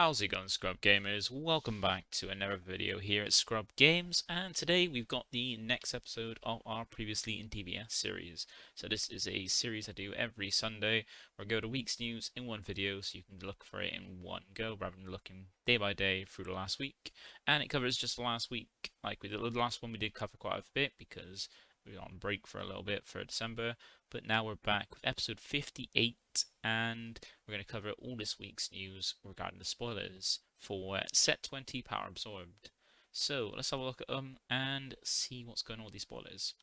How's it going, Scrub Gamers? Welcome back to another video here at Scrub Games, and today we've got the next episode of our previously in DBS series. So this is a series I do every Sunday, where I go to week's news in one video, so you can look for it in one go rather than looking day by day through the last week. And it covers just the last week, like we did the last one. We did cover quite a bit because we were on break for a little bit for December, but now we're back with episode 58, and we're going to cover all this week's news regarding the spoilers for Set 20 Power Absorbed. So let's have a look at them and see what's going on with these spoilers.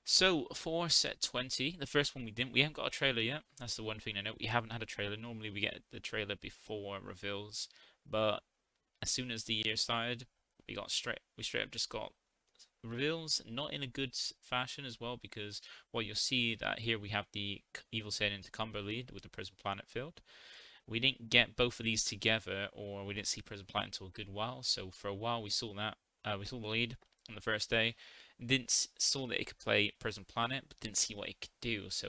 So for Set 20, the first one we haven't got a trailer yet. That's the one thing I know. We haven't had a trailer. Normally we get the trailer before reveals, but as soon as the year started, we straight up just got reveals, not in a good fashion as well, because you'll see that here we have the Evil Saiyan into Cumber lead with the Prison Planet field. We didn't get both of these together, or we didn't see Prison Planet until a good while. So for a while we saw that, we saw the lead on the first day. Saw that it could play Prison Planet, but didn't see what it could do. That's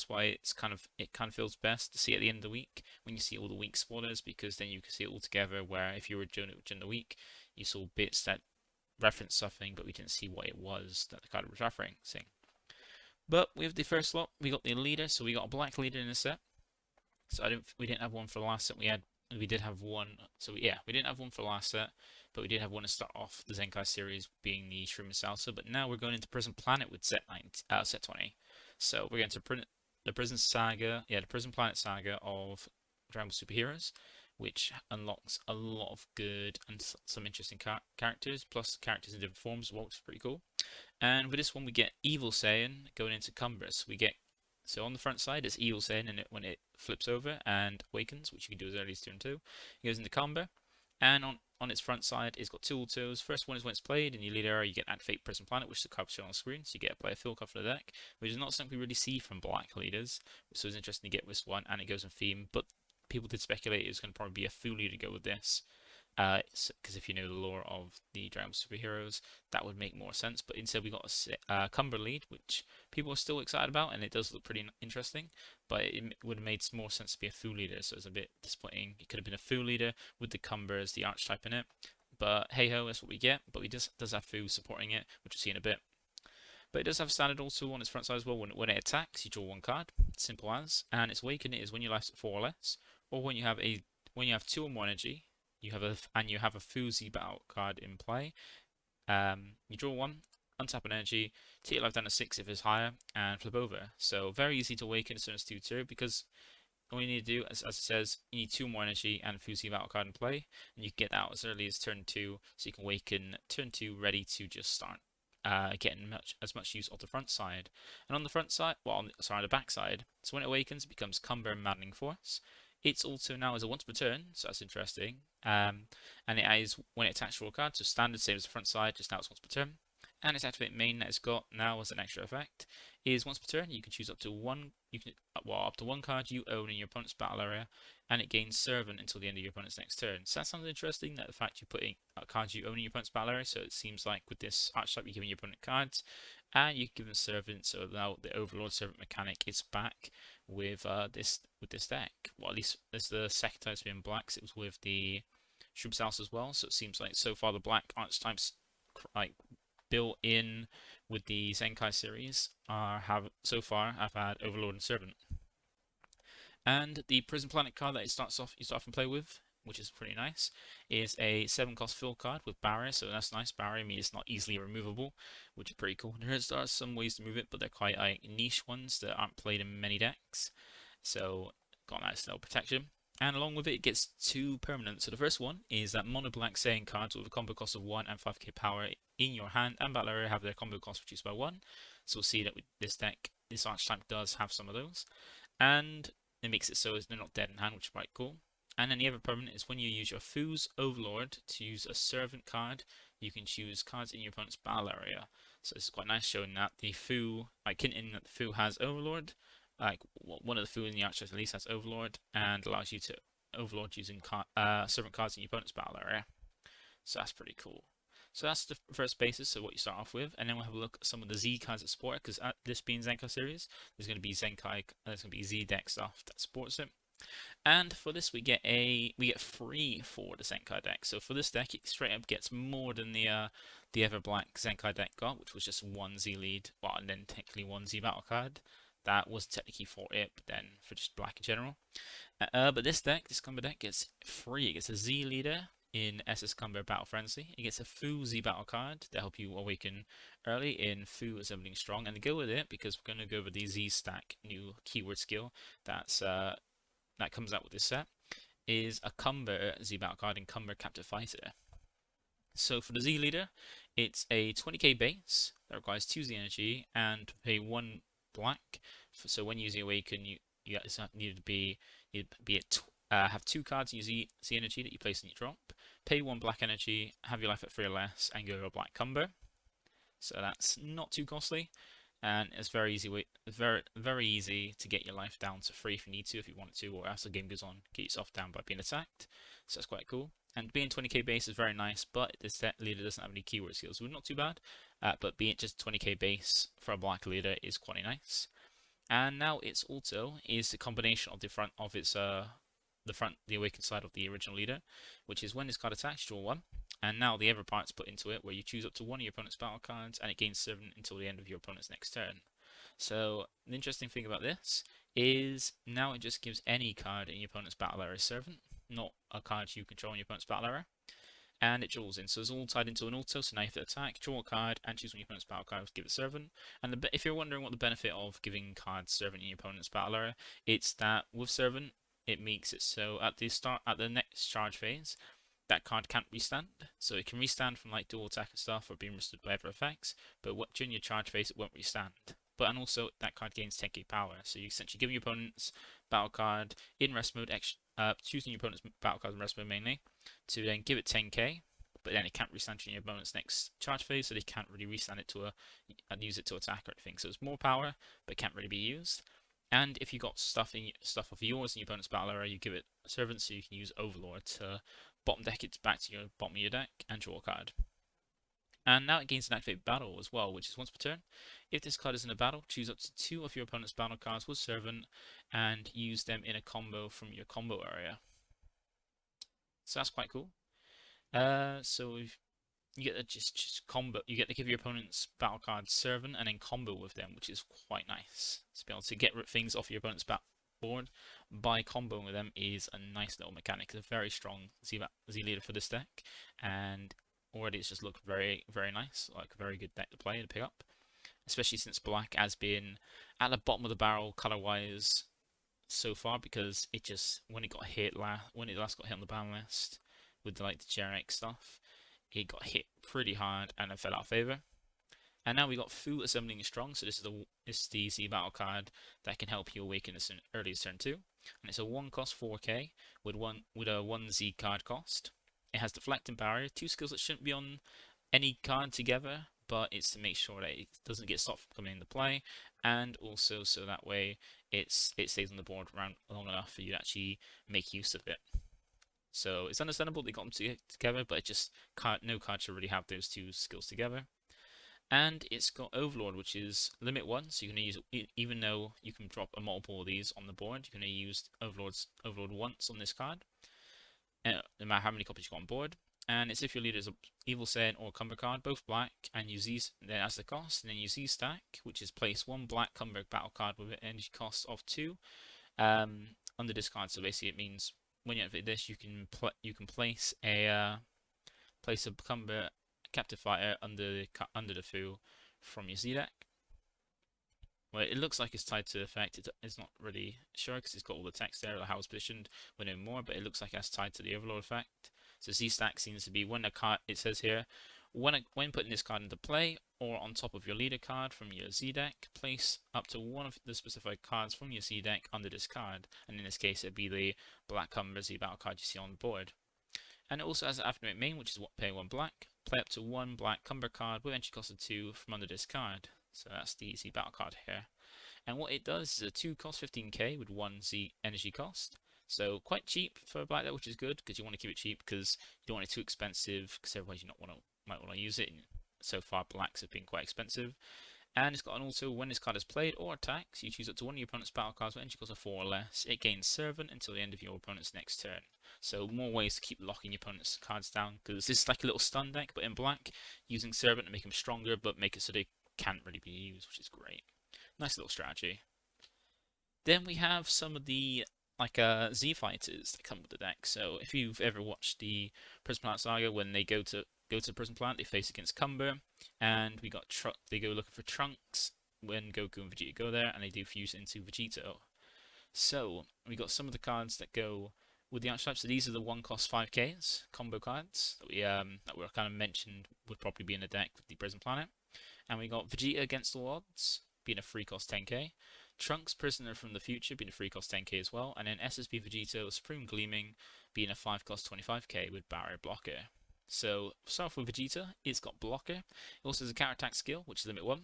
why it kind of feels best to see at the end of the week when you see all the week spoilers, because then you can see it all together. Where if you were doing it during the week, you saw bits that reference something, but we didn't see what it was that the card was referencing. But with the first lot, we got the leader, so we got a black leader in the set. So we didn't have one for the last set. We did have one. So yeah, we didn't have one for the last set, but we did have one to start off the Zenkai series, being the Shroom and Salsa. But now we're going into Prison Planet with set 20. So we're going to the Prison Saga, the Prison Planet saga of Dragon Ball Superheroes, which unlocks a lot of good and some interesting characters, plus characters in different forms as well, which is pretty cool. And with this one, we get Evil Saiyan going into Cumber. So on the front side, it's Evil Saiyan, and when it flips over and awakens, which you can do as early as turn 2, it goes into Cumber. And on its front side, it's got two autos. First one is when it's played in your lead area, you get Activate Prison Planet, which is the card shown on the screen, so you get a player field card for the deck, which is not something we really see from black leaders. So it's interesting to get this one, and it goes on theme, but people did speculate it was going to probably be a full lead to go with this, because if you know the lore of the Dragon Ball Superheroes, that would make more sense. But instead we got a Cumber lead, which people are still excited about, and it does look pretty interesting, but it would have made more sense to be a full leader, so it's a bit disappointing. It could have been a full leader with the Cumber as the archetype in it, but hey ho, that's what we get. But we does have Fu supporting it, which we'll see in a bit. But it does have standard also on its front side as well. When it attacks, you draw one card, simple as, and its awaken is when your life's at 4 or less, or when you have 2 or more energy, you have a Fuzi battle card in play. You draw one, untap an energy, take your life down to 6 if it's higher, and flip over. So very easy to awaken as soon as 2/2, because all you need to do, as it says, you need 2 more energy and a Fuzi battle card in play, and you can get that out as early as turn 2, so you can awaken turn 2 ready to just start getting as much use of the front side. And on the front side, on the back side, so when it awakens, it becomes Cumber Maddening Force. It's also now as a once per turn, so that's interesting. And it is when it attacks your card, so standard same as the front side, just now it's once per turn. And its activate main that it's got now as an extra effect is once per turn you can choose up to one card you own in your opponent's battle area, and it gains Servant until the end of your opponent's next turn. So that sounds interesting, that the fact you're putting cards you own in your opponent's battle area. So it seems like with this archetype you're giving your opponent cards, and you give them Servant. So now the Overlord Servant mechanic is back with this deck. Well, at least this is the second time it's been black. So it was with the Shroom Salsa as well. So it seems like so far the black archetypes built in with the Zenkai series have had Overlord and Servant. And the Prison Planet card that you start off and play with, which is pretty nice, is a 7-cost fill card with Barrier. So that's nice. Barrier means it's not easily removable, which is pretty cool. There are some ways to move it, but they're quite niche ones that aren't played in many decks. So got nice little protection. And along with it, it gets 2 permanents. So the first one is that mono black Saiyan cards with a combo cost of 1 and 5k power in your hand and battle area have their combo cost reduced by 1. So we'll see that with this deck, this archetype does have some of those. And it makes it so they're not dead in hand, which is quite cool. And then the other permanent is when you use your Fu's Overlord to use a Servant card, you can choose cards in your opponent's battle area. So this is quite nice, showing that the Fu, hinting that the Fu has Overlord. One of the Fu in the archetype at least has Overlord, and allows you to Overlord using Servant cards in your opponent's battle area. So that's pretty cool. So that's the first basis of what you start off with, and then we'll have a look at some of the Z cards that support it, because this being Zenkai series, there's going to be Z deck stuff that supports it. And for this, we get 3 for the Zenkai deck. So for this deck, it straight up gets more than the Ever Black Zenkai deck got, which was just one Z lead, well, and then technically one Z battle card. That was technically for it, but then for just black in general. But this deck, this Cumber deck, gets 3. It gets a Z leader in SS Cumber Battle Frenzy. It gets a Fu Z battle card to help you awaken early in Fu Assembling Strong. And to go with it, because we're going to go over the Z stack new keyword skill that comes out with this set, is a Cumber Z battle card in Cumber Captive Fighter. So for the Z leader, it's a 20k base that requires 2 Z energy and pay 1 black. So when using Awaken, you need to have 2 cards in your Z energy that you place in your drop, pay 1 black energy, have your life at 3 or less, and go to a black Cumber. So that's not too costly, and it's very easy to get your life down to 3 if you need to, if you want to, or as the game goes on, get yourself down by being attacked. So that's quite cool. And being 20k base is very nice, but this set leader doesn't have any keyword skills, so not too bad. But being just 20k base for a black leader is quite nice. And now its auto is the combination of the awakened side of the original leader, which is when this card attacks, draw 1. And now the Ever part's put into it, where you choose up to 1 of your opponent's battle cards, and it gains 7 until the end of your opponent's next turn. So the interesting thing about this is now it just gives any card in your opponent's battle area servant, not a card you control in your opponent's battle area. And it draws in, so it's all tied into an auto. So now you have to attack, draw a card, and choose one of your opponent's battle cards, give it servant. And if you're wondering what the benefit of giving cards servant in your opponent's battle area, it's that with servant, it makes it so at the next charge phase, that card can't restand. So it can restand from like dual attack and stuff, or being resisted by other effects. But during your charge phase, it won't restand. And also that card gains 10k power. So you essentially give your opponent's battle card in rest mode, choosing your opponent's battle card in rest mode mainly, to then give it 10k, but then it can't restand during your opponent's next charge phase, so they can't really restand it and use it to attack or anything. So it's more power, but can't really be used. And if you got stuff of yours in your opponent's battle area, you give it servant, so you can use Overlord to bottom deck it back to your bottom of your deck and draw a card. And now it gains an activate battle as well, which is once per turn. If this card is in a battle, choose up to 2 of your opponent's battle cards with servant and use them in a combo from your combo area. So that's quite cool. So you get to just combo. You get to give your opponent's battle cards servant and then combo with them, which is quite nice. To be able to get things off your opponent's board by comboing with them is a nice little mechanic. It's a very strong Z leader for this deck, and already it's just looked very, very nice, like a very good deck to play and to pick up, especially since black has been at the bottom of the barrel color-wise so far, because it just when it last got hit on the ban list with the generic stuff, it got hit pretty hard and it fell out of favor. And now we got Fu Assembling Strong, so this is the Z battle card that can help you awaken as early as turn 2, and it's a 1 cost 4k with a 1 Z card cost. It has Deflect and Barrier, 2 skills that shouldn't be on any card together, but it's to make sure that it doesn't get stopped from coming into play, and also so that way it stays on the board around long enough for you to actually make use of it. So it's understandable they got them together, but no card should really have those 2 skills together. And it's got Overlord, which is limit 1, so you're going to use, even though you can drop a multiple of these on the board, you're going to use Overlord once on this card, no matter how many copies you got on board. And it's if your leader is an Evil Saiyan or Cumber card, both black, and use these then as the cost, and then use Z stack, which is place 1 black Cumber battle card with an energy cost of 2 under this card. So basically, it means when you activate this, you can place a Cumber Captive Fighter under the Fu from your Z deck. Well, it looks like it's tied to the effect. It's not really sure because it's got all the text there, like how it's positioned. We know more, but it looks like it's tied to the Overlord effect. So Z stack seems to be when a card. It says here, when putting this card into play or on top of your leader card from your Z deck, place up to 1 of the specified cards from your Z deck under this card, and in this case it'd be the black Cumber Z battle card you see on the board. And it also has an Aftermath main, which is pay 1 black, play up to 1 black Cumber card with entry cost of 2 from under this card. So that's the Z battle card here. And what it does is a 2 cost 15k with 1 Z energy cost. So quite cheap for a black deck, which is good because you want to keep it cheap because you don't want it too expensive because otherwise you might want to use it. And so far blacks have been quite expensive. And it's got an auto when this card is played or attacks, you choose up to one of your opponent's battle cards with entry cost of 4 or less. It gains Servant until the end of your opponent's next turn. So more ways to keep locking your opponent's cards down, because this is like a little stun deck, but in black, using Servant to make them stronger, but make it so they can't really be used, which is great. Nice little strategy. Then we have some of the Z fighters that come with the deck. So if you've ever watched the Prison Planet Saga, when they go to Prison Planet, they face against Cumber, and we got they go looking for Trunks when Goku and Vegeta go there, and they do fuse into Vegito. So we got some of the cards that go with the archetypes. So these are the 1-cost 5Ks combo cards that were kind of mentioned would probably be in the deck with the Prison Planet. And we got Vegeta Against All Odds being a 3-cost 10k. Trunks Prisoner from the Future being a 3-cost 10k as well, and then SSB Vegito Supreme Gleaming being a 5-cost 25k with Barrier Blocker. So, start off with Vegeta, it's got Blocker. It also has a counter attack skill, which is limit 1.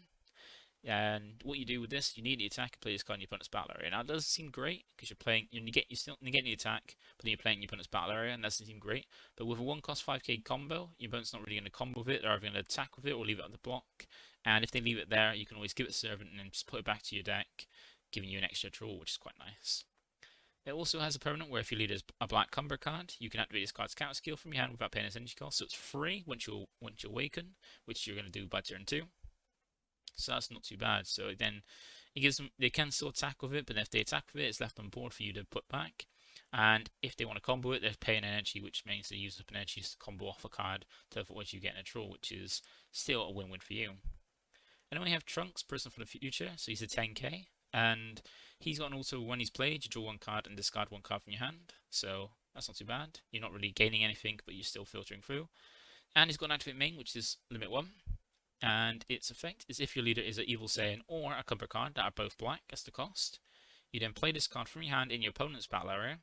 And what you do with this, you need the attack and play this card in your opponent's battle area. Now, it does seem great because you're still getting the attack, but then you're playing your opponent's battle area, and that doesn't seem great. But with a 1-cost 5k combo, your opponent's not really going to combo with it. They're either going to attack with it or leave it on the block. And if they leave it there, you can always give it Servant and then just put it back to your deck, giving you an extra draw, which is quite nice. It also has a permanent where if you lead a black Cumber card, you can activate this card's counter skill from your hand without paying its energy cost. So it's free once you awaken, which you're going to do by turn 2. So that's not too bad. So then it gives them, they can still attack with it, but if they attack with it, it's left on board for you to put back. And if they want to combo it, they're paying energy, which means they use up an energy to combo off a card to avoid you getting a draw, which is still a win-win for you. And then we have Trunks, Prisoner from the Future. So he's a 10k. And he's got an auto when he's played, you draw 1 card and discard 1 card from your hand. So that's not too bad. You're not really gaining anything, but you're still filtering through. And he's got an activate main, which is limit 1. And its effect is if your leader is an Evil Saiyan or a Cumber card that are both black as the cost, you then play this card from your hand in your opponent's battle area,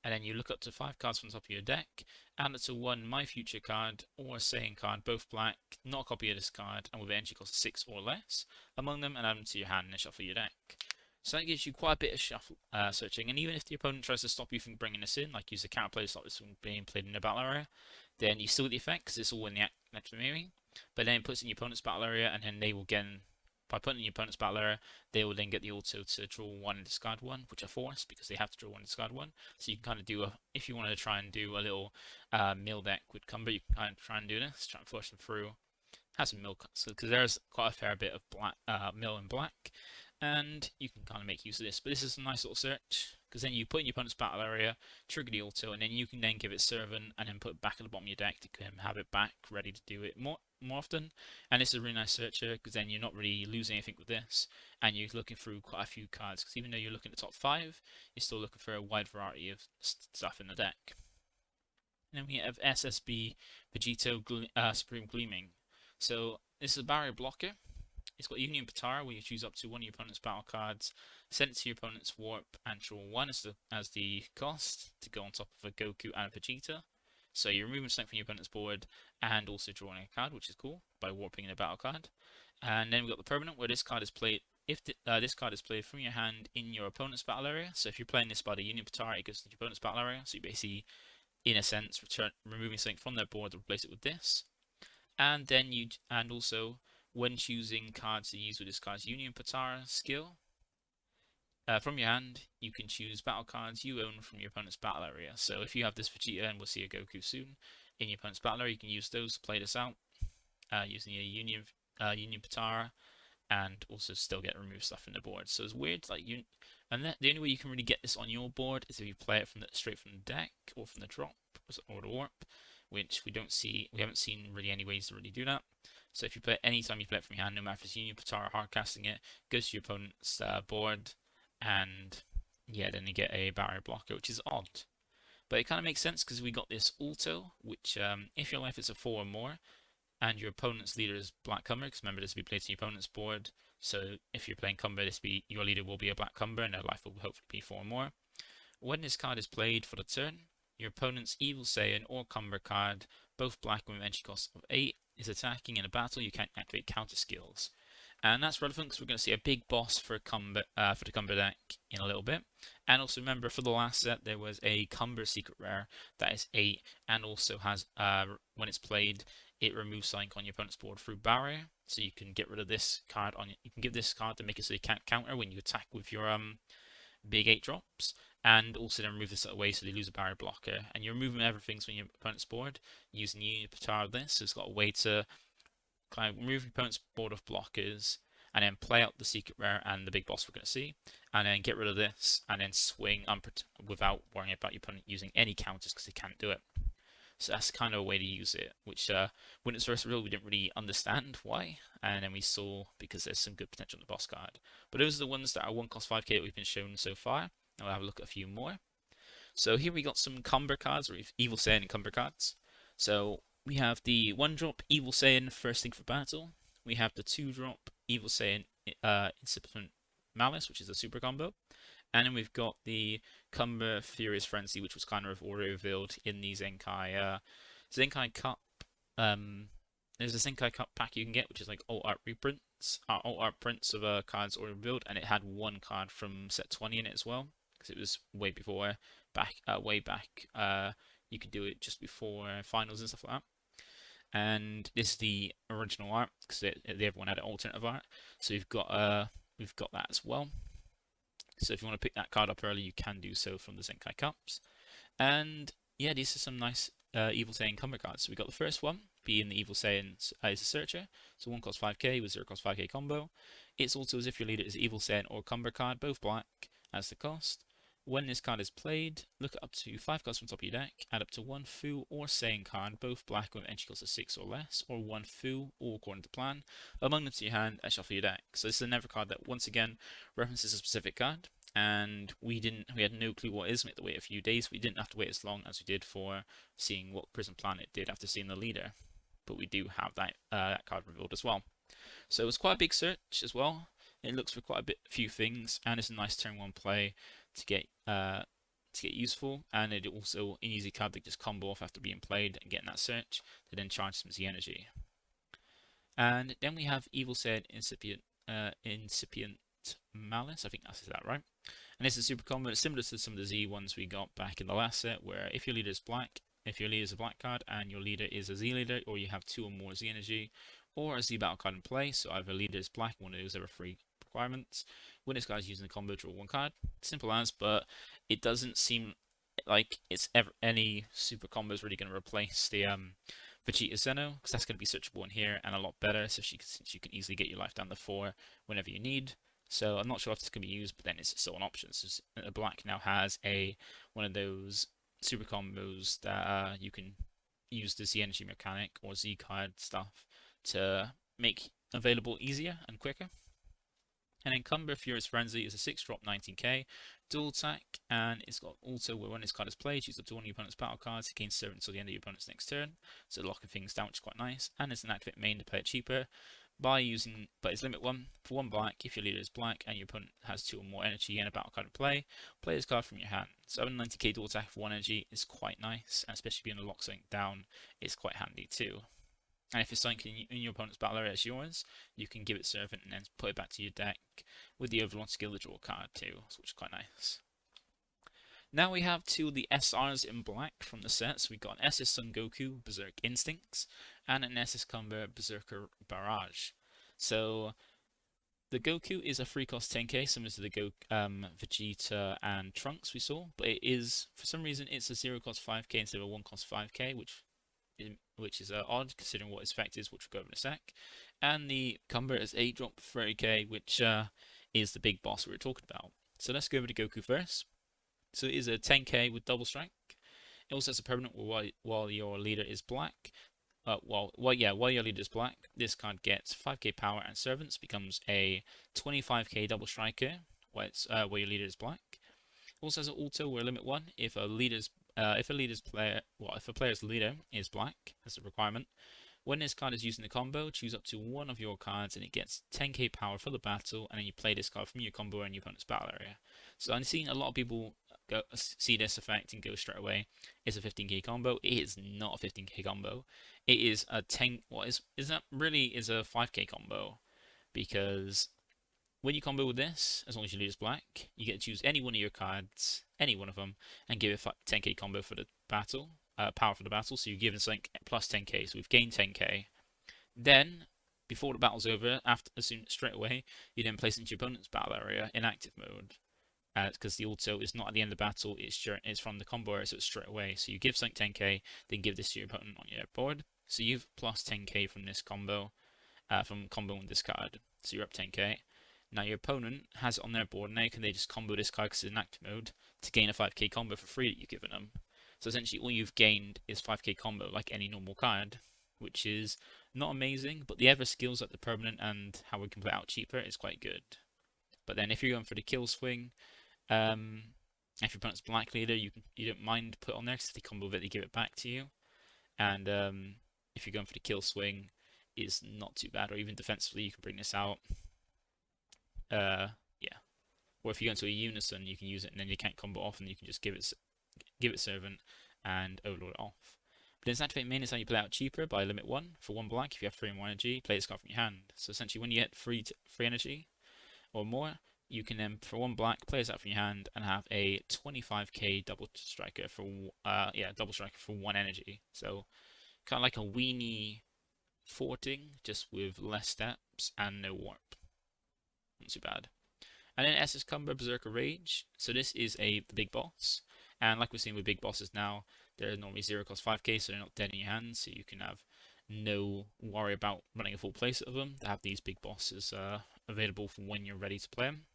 and then you look up to 5 cards from the top of your deck, add it to 1 My Future card or a Saiyan card, both black, not a copy of this card, and with an entry cost of 6 or less among them, and add them to your hand and then shuffle your deck. So that gives you quite a bit of shuffle searching, and even if the opponent tries to stop you from bringing this in, like use a counter play to stop this from being played in the battle area, then you still get the effect because it's all in the active memory. But then it puts in your opponent's battle area, and then they will by putting in your opponent's battle area, they will then get the auto to draw 1 and discard 1, which are forced because they have to draw 1 and discard 1. So you can kind of do if you wanted to try and do a little mill deck with Cumber, you can kind of try and do this, try and force them through. Have some mill cuts because there's quite a fair bit of mill in black, and you can kind of make use of this. But this is a nice little search because then you put in your opponent's battle area, trigger the auto, and then you can then give it Servant and then put it back at the bottom of your deck to have it back ready to do it more often. And this is a really nice searcher because then you're not really losing anything with this, and you're looking through quite a few cards because even though you're looking at the top 5, you're still looking for a wide variety of stuff in the deck. And then we have SSB Vegito Supreme Gleaming. So this is a barrier blocker. It's got Union Patara, where you choose up to 1 of your opponent's battle cards, send it to your opponent's warp, and draw 1 as the cost to go on top of a Goku and a Vegeta. So you're removing something from your opponent's board and also drawing a card, which is cool, by warping in a battle card. And then we've got the permanent, where this card is played. If this card is played from your hand in your opponent's battle area, so if you're playing this by the Union Patara, it goes to your opponent's battle area. So you basically, in a sense, removing something from their board to replace it with this. And then also when choosing cards to use with this card's Union Patara skill, from your hand, you can choose battle cards you own from your opponent's battle area. So if you have this Vegeta, and we'll see a Goku soon, in your opponent's battle area, you can use those to play this out, using your Union Patara, and also still get removed stuff from the board. So it's weird, the only way you can really get this on your board is if you play it straight from the deck, or from the drop, or the warp, which we haven't seen really any ways to really do that. So if you play it anytime you play it from your hand, no matter if it's Union Patara hardcasting it, goes to your opponent's board, and yeah, then you get a barrier blocker, which is odd. But it kind of makes sense because we got this auto, which if your life is a 4 or more, and your opponent's leader is Black Cumber, because remember this will be played to your opponent's board. So if you're playing Cumber, your leader will be a Black Cumber, and their life will hopefully be 4 or more. When this card is played for the turn, your opponent's Evil Saiyan or Cumber card, both black with an entry cost of 8, is attacking in a battle. You can't activate counter skills. And that's relevant because we're going to see a big boss for the Cumber deck in a little bit. And also remember, for the last set, there was a Cumber secret rare that is 8, and also has, when it's played, it removes something on your opponent's board through barrier. So you can get rid of this card on. You can give this card to make it so you can't counter when you attack with your big 8 drops, and also then remove this away so they lose a barrier blocker. And you're removing everything from your opponent's board using the Patar of this. So it's got a way to kind of remove your opponent's board of blockers, and then play out the secret rare and the big boss we're going to see, and then get rid of this, and then swing without worrying about your opponent using any counters because they can't do it. So that's kind of a way to use it, which when it's first revealed we didn't really understand why, and then we saw because there's some good potential in the boss card. But those are the ones that are 1 cost 5k that we've been shown so far. Now we'll have a look at a few more. So here we got some Cumber cards, or Evil Saiyan and Cumber cards. So we have the 1-drop Evil Saiyan First Thing for Battle. We have the 2-drop Evil Saiyan Incipient Malice, which is a super combo. And then we've got the Cumber Furious Frenzy, which was kind of already revealed in the Zenkai Cup. There's a Zenkai Cup pack you can get, which is like alt art reprints, alt art prints of cards already revealed, and it had 1 card from set 20 in it as well, because it was way before, way back. You could do it just before finals and stuff like that. And this is the original art, because everyone had an alternative art. So we've got that as well. So if you want to pick that card up early, you can do so from the Zenkai Cups. And yeah, these are some nice Evil Saiyan Cumber cards. So we got the first one being the Evil Saiyan is a Searcher. So 1 cost 5k with 0 cost 5k combo. It's also as if your leader is Evil Saiyan or Cumber card, both black as the cost. When this card is played, look at up to 5 cards from top of your deck, add up to 1 Fu or Saiyan card, both black with entry cost of 6 or less, or 1 Fu, all according to plan, among them to your hand and shuffle your deck. So this is another card that once again references a specific card, and we had no clue what it is. We had to wait a few days. We didn't have to wait as long as we did for seeing what Prison Planet did after seeing the leader, but we do have that card revealed as well. So it was quite a big search as well. It looks for quite a few things, and it's a nice turn 1 play to get useful, and it also an easy card that just combo off after being played and getting that search to then charge some Z energy. And then we have Evil Saiyan Incipient Malice, I think that's that right. And this is super common. It's similar to some of the Z ones we got back in the last set, where if your leader is black, if your leader is a black card and your leader is a Z leader, or you have 2 or more Z energy, or a Z battle card in play, so either leader is black, one of those are 3 requirements. When this guy's using the combo, draw 1 card. Simple as, but it doesn't seem like it's any super combo is really going to replace the Vegeta Zeno, because that's going to be searchable in here and a lot better, since you can easily get your life down to 4 whenever you need. So I'm not sure if this can be used, but then it's still an option. So black now has one of those super combos that you can use the Z energy mechanic or Z card stuff to make available easier and quicker. And then Cumber Furious Frenzy is a 6-drop 19k dual attack, and it's got also where when this card is played, choose up to 1 of your opponent's battle cards, it gains servant until the end of your opponent's next turn, so locking things down, which is quite nice. And it's an activate main to play it cheaper by using, but it's limit 1 for 1 black. If your leader is black and your opponent has 2 or more energy and a battle card to play this card from your hand. So 90k dual attack for 1 energy is quite nice, and especially being able to lock something down is quite handy too. And if it's something in your opponent's battle area as yours, you can give it servant and then put it back to your deck with the overlord skill to draw a card too, which is quite nice. Now we have 2 of the SRs in black from the set. So we've got an SS Son Goku Berserk Instincts and an SS Cumber Berserker Barrage. So the Goku is a 3 cost 10k, similar to the Vegeta and Trunks we saw, but it is, for some reason, it's a 0 cost 5k instead of a 1 cost 5k, which is odd considering what its effect is, which we'll go over in a sec. And the Cumber is 8-drop 30k, which is the big boss we were talking about. So let's go over to Goku first. So it is a 10k with double strike. It also has a permanent while your leader is black. While your leader is black, this card gets 5k power and servants, becomes a 25k double striker while your leader is black. Also has an auto where limit 1 if a player's leader is black, that's a requirement. When this card is used in the combo, choose up to 1 of your cards and it gets 10k power for the battle, and then you play this card from your combo and your opponent's battle area. So I'm seeing a lot of people see this effect and go straight away, it's a 15k combo. It is not a 15k combo. It is a 10, is a 5k combo, because when you combo with this, as long as your leader is black, you get to choose any one of your cards, any one of them, and give it a 10k combo for the battle. power for the battle, so you're given something plus 10k, so we've gained 10k. Then, before the battle's over, straight away, you then place it into your opponent's battle area in active mode. Because the auto is not at the end of the battle, it's from the combo area, so it's straight away. So you give something 10k, then give this to your opponent on your board. So you've plus 10k from this combo, from comboing this card. So you're up 10k. Now your opponent has it on their board, now can they just combo this card because it's in active mode to gain a 5k combo for free that you've given them. So essentially all you've gained is 5k combo like any normal card, which is not amazing, but the other skills like the permanent and how we can play out cheaper is quite good. But then if you're going for the kill swing, if your opponent's black leader, you don't mind put on there because if they combo with it, they give it back to you. And if you're going for the kill swing, is not too bad, or even defensively, you can bring this out. Yeah. Or if you go into a unison, you can use it, and then you can't combo off, and you can just give it servant and overload it off. But in activate main is how you play out cheaper by limit 1 for 1 black. If you have 3 or more energy, play this card from your hand. So essentially, when you get free energy or more, you can then, for 1 black, play this out from your hand and have a 25k double striker for 1 energy. So kind of like a weenie forting, just with less steps and no warp. Not too bad. And then S is Cumber, Berserker Rage. So this is the big boss. And like we're seeing with big bosses now, they're normally 0 cost 5k, so they're not dead in your hands. So you can have no worry about running a full playset of them. They have these big bosses available for when you're ready to play them.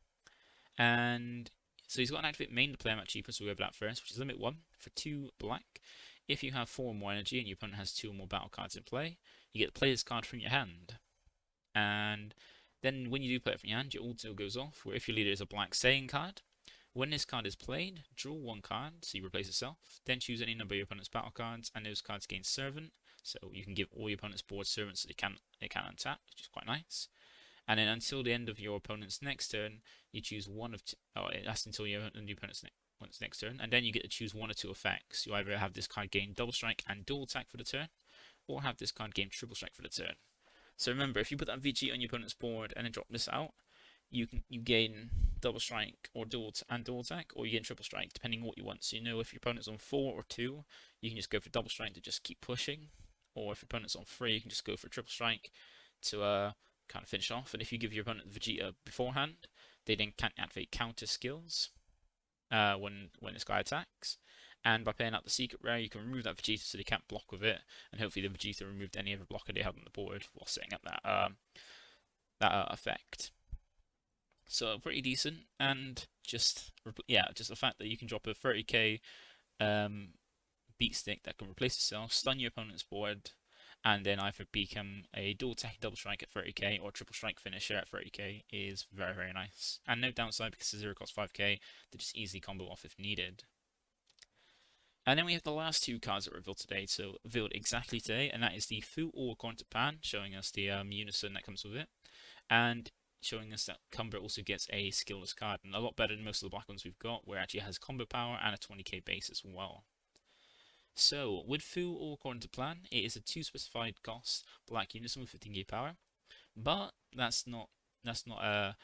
And so he's got an activate main to play him at cheaper, so we'll go with that first, which is limit 1 for 2 black. If you have 4 or more energy and your opponent has 2 or more battle cards in play, you get to play this card from your hand. And then when you do play it from your hand, your auto goes off, where if your leader is a black Saiyan card, when this card is played, draw 1 card, so you replace itself, then choose any number of your opponent's battle cards, and those cards gain Servant, so you can give all your opponent's board Servants so they can untap, which is quite nice. And then until the end of your opponent's next turn, you choose one of two. Oh, that's until your opponent's next turn, and then you get to choose 1 or 2 effects. You either have this card gain double strike and dual attack for the turn, or have this card gain triple strike for the turn. So remember, if you put that VG on your opponent's board and then drop this out, you gain double strike or dual attack, or you gain triple strike, depending on what you want. So you know if your opponent's on 4 or 2, you can just go for double strike to just keep pushing, or if your opponent's on 3, you can just go for triple strike to kind of finish off. And if you give your opponent Vegeta beforehand, they then can't activate counter skills when this guy attacks. And by playing out the secret rare, you can remove that Vegeta so they can't block with it, and hopefully the Vegeta removed any other blocker they had on the board while setting up that effect. So pretty decent, and just the fact that you can drop a 30k beat stick that can replace itself, stun your opponent's board, and then either become a dual attack double strike at 30k or triple strike finisher at 30k is very, very nice. And no downside because the 0 cost 5k, they just easily combo off if needed. And then we have the last 2 cards that were revealed today, so revealed exactly today, and that is the Fu or Corn to Pan, showing us the unison that comes with it, and showing us that Cumber also gets a skillless card, and a lot better than most of the black ones we've got, where it actually has combo power and a 20k base as well. So, with Fu or According to Plan, it is a 2 specified cost black unison with 15k power, but that's not a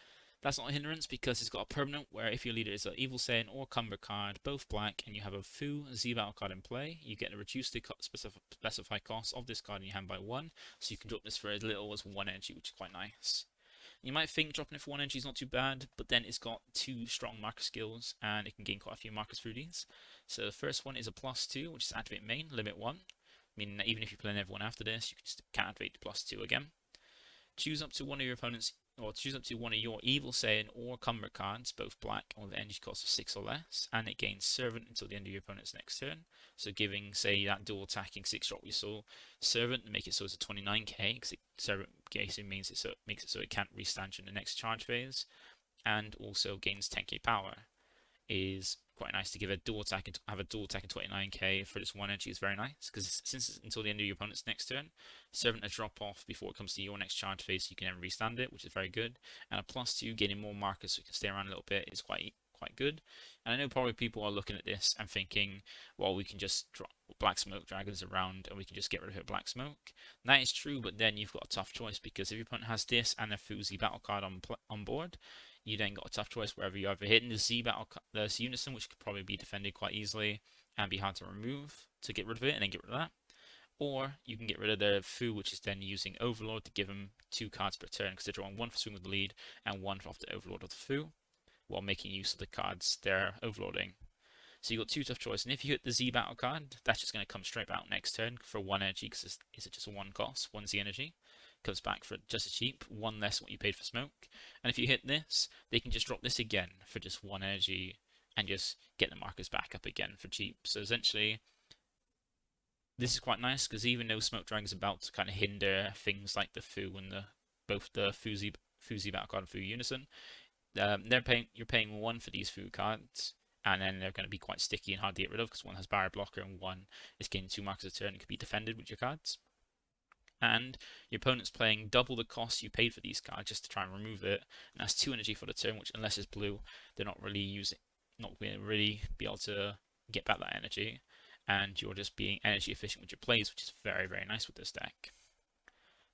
hindrance because it's got a permanent where if your leader is an Evil Saiyan or Cumber card, both black, and you have a Fu Z battle card in play, you get to reduce the specified cost of this card in your hand by 1, so you can drop this for as little as 1 energy, which is quite nice. You might think dropping it for 1 energy is not too bad, but then it's got 2 strong marker skills, and it can gain quite a few markers through these. So the first one is a +2, which is activate main, limit 1, meaning that even if you play everyone after this, you can just activate the +2 again. Choose up to one of your opponent's, or choose up to one of your Evil Saiyan or Cumber cards, both black, or the energy cost of 6 or less, and it gains Servant until the end of your opponent's next turn. So giving, say, that dual attacking 6-drop we saw, Servant, and make it so it's a 29k, because Servant basically makes it so it can't restand in the next charge phase, and also gains 10k power. Is quite nice to give a dual attack and have a dual attack and 29k for this 1 energy is very nice, because since it's until the end of your opponent's next turn, Servant a drop off before it comes to your next charge phase, so you can then restand it, which is very good. And a +2, getting more markers so you can stay around a little bit, is quite good. And I know probably people are looking at this and thinking, well, we can just drop Black Smoke Dragons around and we can just get rid of her Black Smoke. And that is true, but then you've got a tough choice, because if your opponent has this and a Fuzi battle card on board, you then got a tough choice wherever you either hitting the Z battle, the unison, which could probably be defended quite easily, and be hard to remove to get rid of it and then get rid of that. Or you can get rid of their Fu, which is then using Overlord to give them 2 cards per turn, because they're drawing 1 for Swing with the Lead and 1 off the Overlord of the Fu, while making use of the cards they're overloading. So you've got 2 tough choices, and if you hit the Z battle card, that's just going to come straight out next turn for 1 energy, because it's just a 1 cost, 1 Z energy. Comes back for just as cheap, 1 less than what you paid for smoke. And if you hit this, they can just drop this again for just 1 energy and just get the markers back up again for cheap. So essentially, this is quite nice, because even though Smoke Dragon is about to kind of hinder things like the Fu and both the Fu-Z battle card and Fu Unison, you're paying 1 for these Fu cards, and then they're going to be quite sticky and hard to get rid of, because one has barrier blocker and one is gaining 2 markers a turn and can be defended with your cards. And your opponent's playing double the cost you paid for these cards just to try and remove it, and that's 2 energy for the turn, which unless it's blue, they're not going to really be able to get back that energy, and you're just being energy efficient with your plays, which is very, very nice with this deck.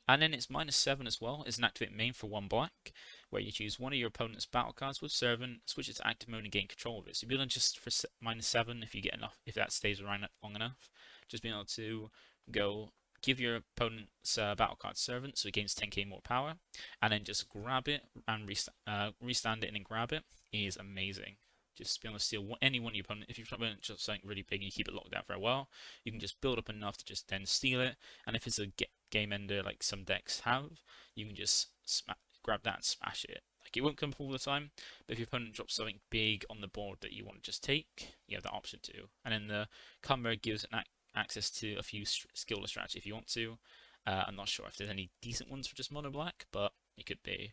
And then it's -7 as well. It's an activate main for 1 black, where you choose one of your opponent's battle cards with Servant, switch it to active mode and gain control of it. So you'll be able to just for -7 if you get enough, if that stays around long enough, just being able to go give your opponent's battle card Servant, so it gains 10k more power, and then just grab it and restand it and then grab it is amazing. Just be able to steal any one of your opponent. If you've got just something really big and you keep it locked down for a while, you can just build up enough to just then steal it. And if it's a game ender like some decks have, you can just grab that and smash it. Like, it won't come up all the time, but if your opponent drops something big on the board that you want to just take, you have that option to. And then the Cumber gives access to a few skillless strategy if you want to. I'm not sure if there's any decent ones for just mono black, but it could be.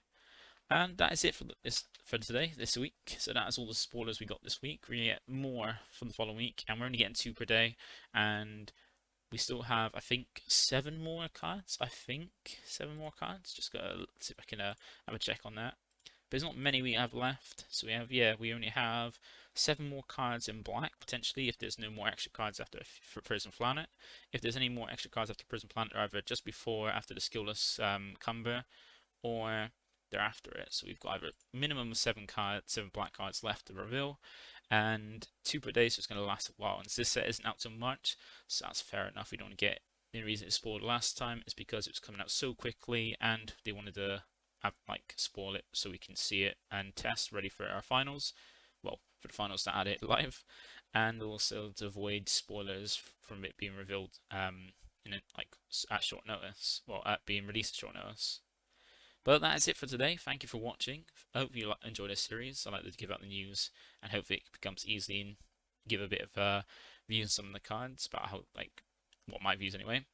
And that is it for today, this week. So that is all the spoilers we got this week. We're going to get more for the following week, and we're only getting 2 per day. And we still have, I think, 7 more cards. 7 more cards. Just gotta see if I can have a check on that. But there's not many we have left. So we only have 7 more cards in black, potentially, if there's no more extra cards after Prison Planet. If there's any more extra cards after Prison Planet, either just before or after the skillless Cumber, or they're after it. So we've got either a minimum of 7 black cards left to reveal, and 2 per day, so it's going to last a while. And this set isn't out till March, so that's fair enough. We don't get. The reason it spoiled last time is because it was coming out so quickly, and they wanted to spoil it so we can see it and test ready for our finals. Well, for the finals to add it live, and also to avoid spoilers from it being revealed at short notice. Well, at being released at short notice. But that is it for today. Thank you for watching. I hope you enjoyed this series. I like to give out the news, and hopefully it becomes easy and give a bit of views on some of the cards, but I hope, what my views anyway.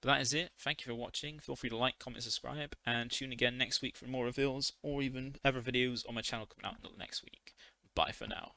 But that is it. Thank you for watching. Feel free to like, comment, subscribe, and tune again next week for more reveals or even other videos on my channel coming out next week. Bye for now.